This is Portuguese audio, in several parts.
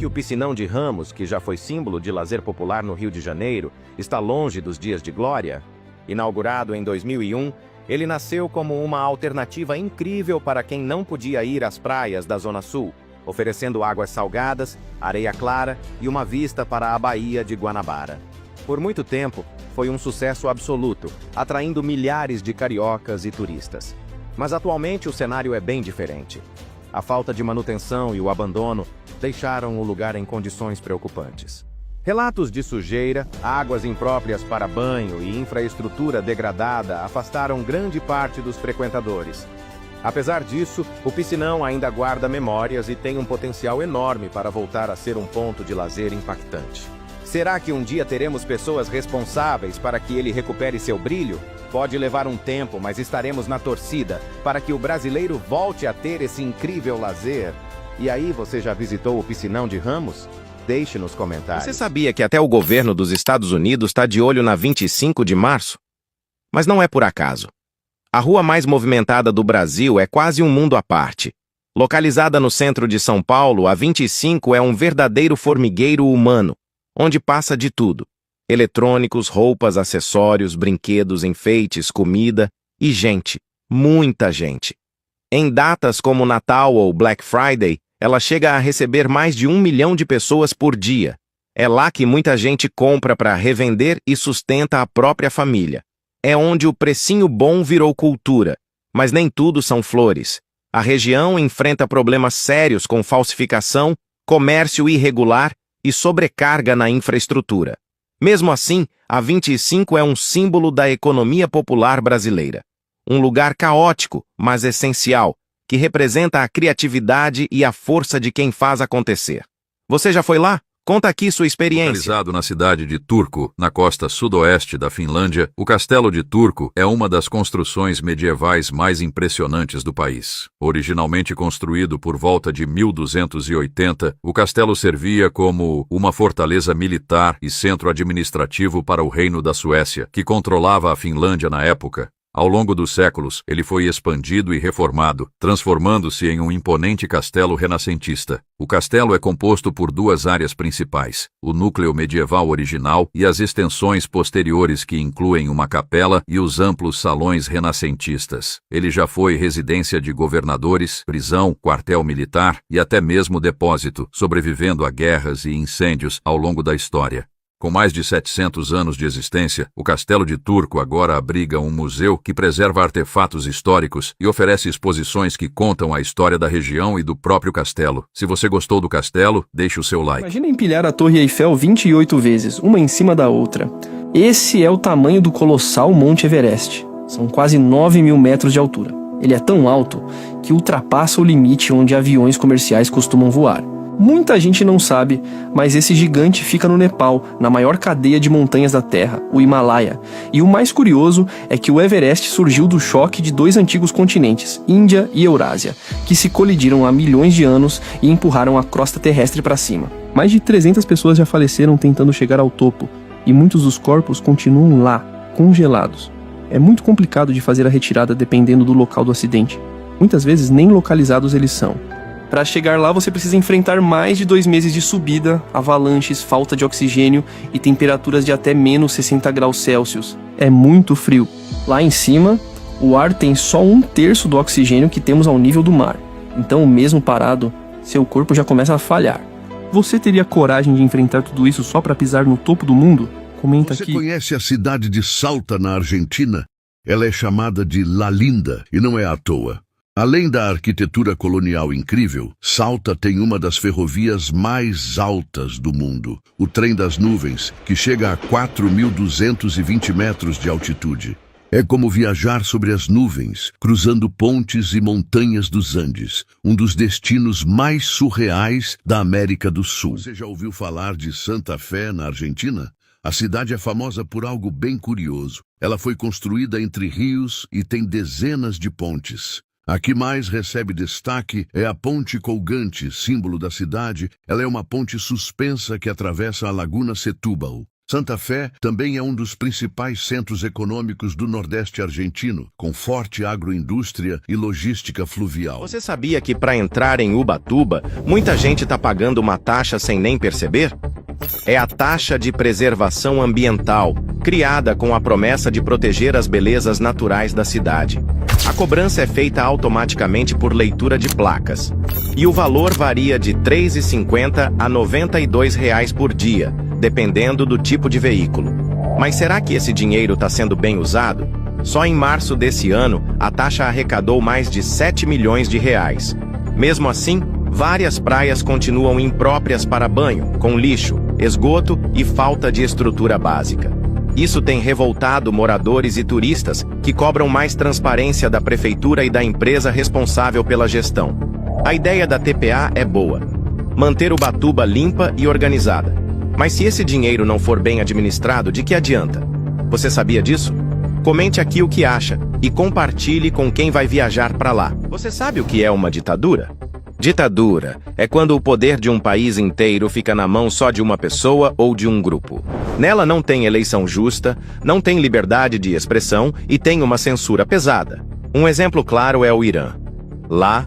que o Piscinão de Ramos, que já foi símbolo de lazer popular no Rio de Janeiro, está longe dos dias de glória? Inaugurado em 2001, ele nasceu como uma alternativa incrível para quem não podia ir às praias da Zona Sul, oferecendo águas salgadas, areia clara e uma vista para a Baía de Guanabara. Por muito tempo, foi um sucesso absoluto, atraindo milhares de cariocas e turistas. Mas atualmente o cenário é bem diferente. A falta de manutenção e o abandono deixaram o lugar em condições preocupantes. Relatos de sujeira, águas impróprias para banho e infraestrutura degradada afastaram grande parte dos frequentadores. Apesar disso, o Piscinão ainda guarda memórias e tem um potencial enorme para voltar a ser um ponto de lazer impactante. Será que um dia teremos pessoas responsáveis para que ele recupere seu brilho? Pode levar um tempo, mas estaremos na torcida para que o brasileiro volte a ter esse incrível lazer. E aí, você já visitou o Piscinão de Ramos? Deixe nos comentários. Você sabia que até o governo dos Estados Unidos está de olho na 25 de março? Mas não é por acaso. A rua mais movimentada do Brasil é quase um mundo à parte. Localizada no centro de São Paulo, a 25 é um verdadeiro formigueiro humano, onde passa de tudo: eletrônicos, roupas, acessórios, brinquedos, enfeites, comida e gente, muita gente. Em datas como Natal ou Black Friday, ela chega a receber mais de 1 milhão de pessoas por dia. É lá que muita gente compra para revender e sustenta a própria família. É onde o precinho bom virou cultura, mas nem tudo são flores. A região enfrenta problemas sérios com falsificação, comércio irregular e sobrecarga na infraestrutura. Mesmo assim, a 25 é um símbolo da economia popular brasileira. Um lugar caótico, mas essencial, que representa a criatividade e a força de quem faz acontecer. Você já foi lá? Conta aqui sua experiência. Localizado na cidade de Turku, na costa sudoeste da Finlândia, o Castelo de Turku é uma das construções medievais mais impressionantes do país. Originalmente construído por volta de 1280, o castelo servia como uma fortaleza militar e centro administrativo para o Reino da Suécia, que controlava a Finlândia na época. Ao longo dos séculos, ele foi expandido e reformado, transformando-se em um imponente castelo renascentista. O castelo é composto por duas áreas principais: o núcleo medieval original e as extensões posteriores que incluem uma capela e os amplos salões renascentistas. Ele já foi residência de governadores, prisão, quartel militar e até mesmo depósito, sobrevivendo a guerras e incêndios ao longo da história. Com mais de 700 anos de existência, o Castelo de Turku agora abriga um museu que preserva artefatos históricos e oferece exposições que contam a história da região e do próprio castelo. Se você gostou do castelo, deixe o seu like. Imagina empilhar a Torre Eiffel 28 vezes, uma em cima da outra. Esse é o tamanho do colossal Monte Everest. São quase 9.000 metros de altura. Ele é tão alto que ultrapassa o limite onde aviões comerciais costumam voar. Muita gente não sabe, mas esse gigante fica no Nepal, na maior cadeia de montanhas da Terra, o Himalaia. E o mais curioso é que o Everest surgiu do choque de dois antigos continentes, Índia e Eurásia, que se colidiram há milhões de anos e empurraram a crosta terrestre para cima. Mais de 300 pessoas já faleceram tentando chegar ao topo, e muitos dos corpos continuam lá, congelados. É muito complicado de fazer a retirada dependendo do local do acidente. Muitas vezes nem localizados eles são. Para chegar lá, você precisa enfrentar mais de 2 meses de subida, avalanches, falta de oxigênio e temperaturas de até menos 60 graus Celsius. É muito frio. Lá em cima, o ar tem só 1/3 do oxigênio que temos ao nível do mar. Então, mesmo parado, seu corpo já começa a falhar. Você teria coragem de enfrentar tudo isso só para pisar no topo do mundo? Comenta aqui. Você conhece a cidade de Salta, na Argentina? Ela é chamada de La Linda e não é à toa. Além da arquitetura colonial incrível, Salta tem uma das ferrovias mais altas do mundo, o Trem das Nuvens, que chega a 4.220 metros de altitude. É como viajar sobre as nuvens, cruzando pontes e montanhas dos Andes, um dos destinos mais surreais da América do Sul. Você já ouviu falar de Santa Fé, na Argentina? A cidade é famosa por algo bem curioso. Ela foi construída entre rios e tem dezenas de pontes. A que mais recebe destaque é a Ponte Colgante, símbolo da cidade. Ela é uma ponte suspensa que atravessa a Laguna Setúbal. Santa Fé também é um dos principais centros econômicos do Nordeste argentino, com forte agroindústria e logística fluvial. Você sabia que para entrar em Ubatuba, muita gente está pagando uma taxa sem nem perceber? É a taxa de preservação ambiental, criada com a promessa de proteger as belezas naturais da cidade. A cobrança é feita automaticamente por leitura de placas, e o valor varia de R$ 3,50 a R$ 92 por dia, dependendo do tipo de veículo. Mas será que esse dinheiro está sendo bem usado? Só em março desse ano, a taxa arrecadou mais de R$ 7 milhões. Mesmo assim, várias praias continuam impróprias para banho, com lixo, esgoto e falta de estrutura básica. Isso tem revoltado moradores e turistas que cobram mais transparência da prefeitura e da empresa responsável pela gestão. A ideia da TPA é boa: manter Ubatuba limpa e organizada. Mas se esse dinheiro não for bem administrado, de que adianta? Você sabia disso? Comente aqui o que acha e compartilhe com quem vai viajar para lá. Você sabe o que é uma ditadura? Ditadura é quando o poder de um país inteiro fica na mão só de uma pessoa ou de um grupo. Nela não tem eleição justa, não tem liberdade de expressão e tem uma censura pesada. Um exemplo claro é o Irã. Lá,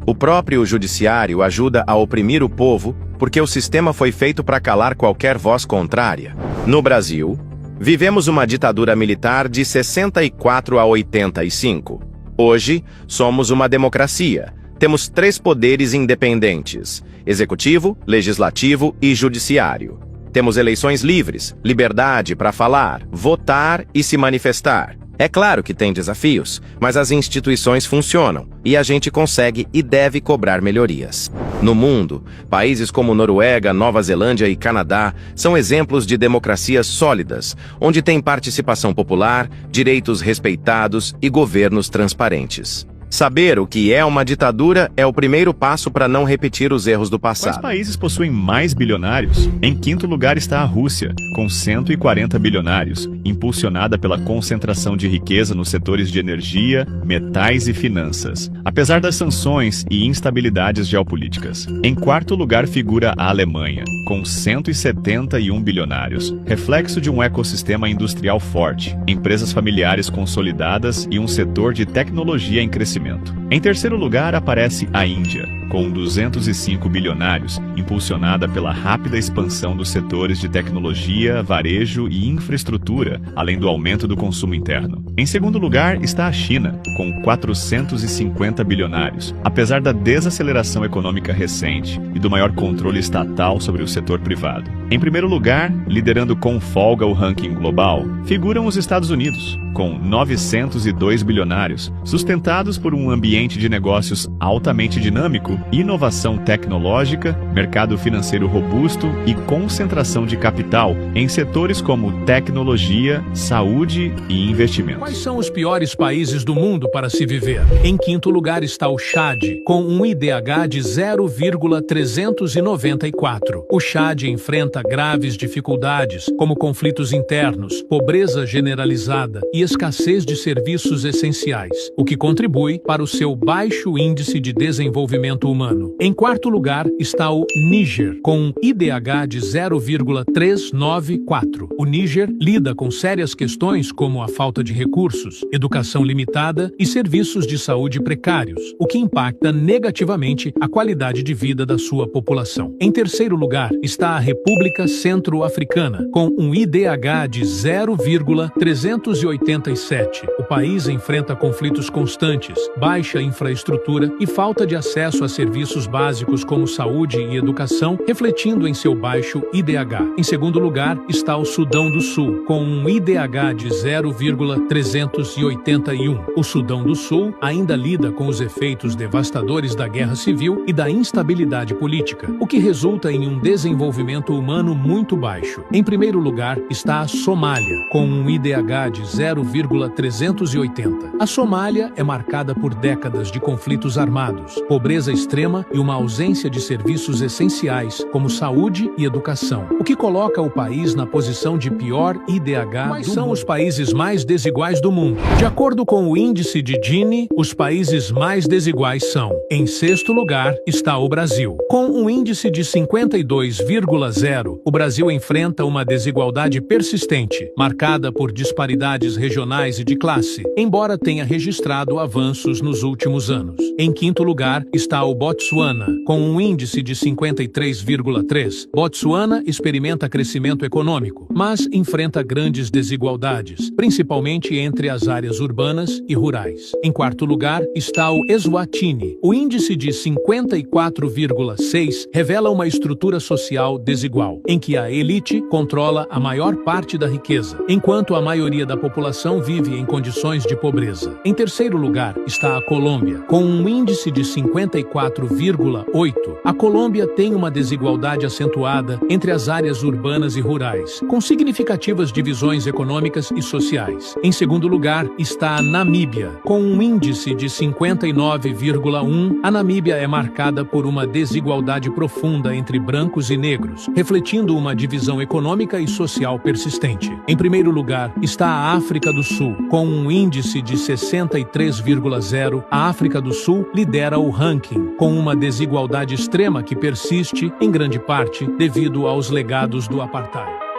o próprio judiciário ajuda a oprimir o povo porque o sistema foi feito para calar qualquer voz contrária. No Brasil, vivemos uma ditadura militar de 64 a 85. Hoje, somos uma democracia. Temos 3 poderes independentes: executivo, legislativo e judiciário. Temos eleições livres, liberdade para falar, votar e se manifestar. É claro que tem desafios, mas as instituições funcionam e a gente consegue e deve cobrar melhorias. No mundo, países como Noruega, Nova Zelândia e Canadá são exemplos de democracias sólidas, onde tem participação popular, direitos respeitados e governos transparentes. Saber o que é uma ditadura é o primeiro passo para não repetir os erros do passado. Quais países possuem mais bilionários? Em quinto lugar está a Rússia, com 140 bilionários, impulsionada pela concentração de riqueza nos setores de energia, metais e finanças, apesar das sanções e instabilidades geopolíticas. Em quarto lugar figura a Alemanha, com 171 bilionários, reflexo de um ecossistema industrial forte, empresas familiares consolidadas e um setor de tecnologia em crescimento. Em terceiro lugar aparece a Índia, com 205 bilionários, impulsionada pela rápida expansão dos setores de tecnologia, varejo e infraestrutura, além do aumento do consumo interno. Em segundo lugar está a China, com 450 bilionários, apesar da desaceleração econômica recente e do maior controle estatal sobre o setor privado. Em primeiro lugar, liderando com folga o ranking global, figuram os Estados Unidos, com 902 bilionários, sustentados por um ambiente de negócios altamente dinâmico, inovação tecnológica, mercado financeiro robusto e concentração de capital em setores como tecnologia, saúde e investimentos. Quais são os piores países do mundo para se viver? Em quinto lugar está o Chad, com um IDH de 0,394. O Chad enfrenta graves dificuldades, como conflitos internos, pobreza generalizada e escassez de serviços essenciais, o que contribui para o seu baixo índice de desenvolvimento humano. Em quarto lugar está o Níger, com um IDH de 0,394. O Níger lida com sérias questões como a falta de recursos, educação limitada e serviços de saúde precários, o que impacta negativamente a qualidade de vida da sua população. Em terceiro lugar está a República Centro-Africana, com um IDH de 0,387. O país enfrenta conflitos constantes, baixa infraestrutura e falta de acesso a serviços básicos como saúde e educação, refletindo em seu baixo IDH. Em segundo lugar está o Sudão do Sul, com um IDH de 0,381. O Sudão do Sul ainda lida com os efeitos devastadores da guerra civil e da instabilidade política, o que resulta em um desenvolvimento humano muito baixo. Em primeiro lugar está a Somália, com um IDH de 0,380. A Somália é marcada por décadas décadas de conflitos armados, pobreza extrema e uma ausência de serviços essenciais, como saúde e educação, o que coloca o país na posição de pior IDH. Quais são os países mais desiguais do mundo? De acordo com o índice de Gini, os países mais desiguais são: em sexto lugar está o Brasil. Com um índice de 52,0, o Brasil enfrenta uma desigualdade persistente, marcada por disparidades regionais e de classe, embora tenha registrado avanços nos últimos anos. Em quinto lugar está o Botsuana, com um índice de 53,3. Botsuana experimenta crescimento econômico, mas enfrenta grandes desigualdades, principalmente entre as áreas urbanas e rurais. Em quarto lugar está o Eswatini. O índice de 54,6 revela uma estrutura social desigual, em que a elite controla a maior parte da riqueza, enquanto a maioria da população vive em condições de pobreza. Em terceiro lugar está a Colômbia, com um índice de 54,8. A Colômbia tem uma desigualdade acentuada entre as áreas urbanas e rurais, com significativas divisões econômicas e sociais. Em segundo lugar está a Namíbia, com um índice de 59,1. A Namíbia é marcada por uma desigualdade profunda entre brancos e negros, refletindo uma divisão econômica e social persistente. Em primeiro lugar está a África do Sul, com um índice de 63,0. A África do Sul lidera o ranking, com uma desigualdade extrema que persiste, em grande parte, devido aos legados do apartheid.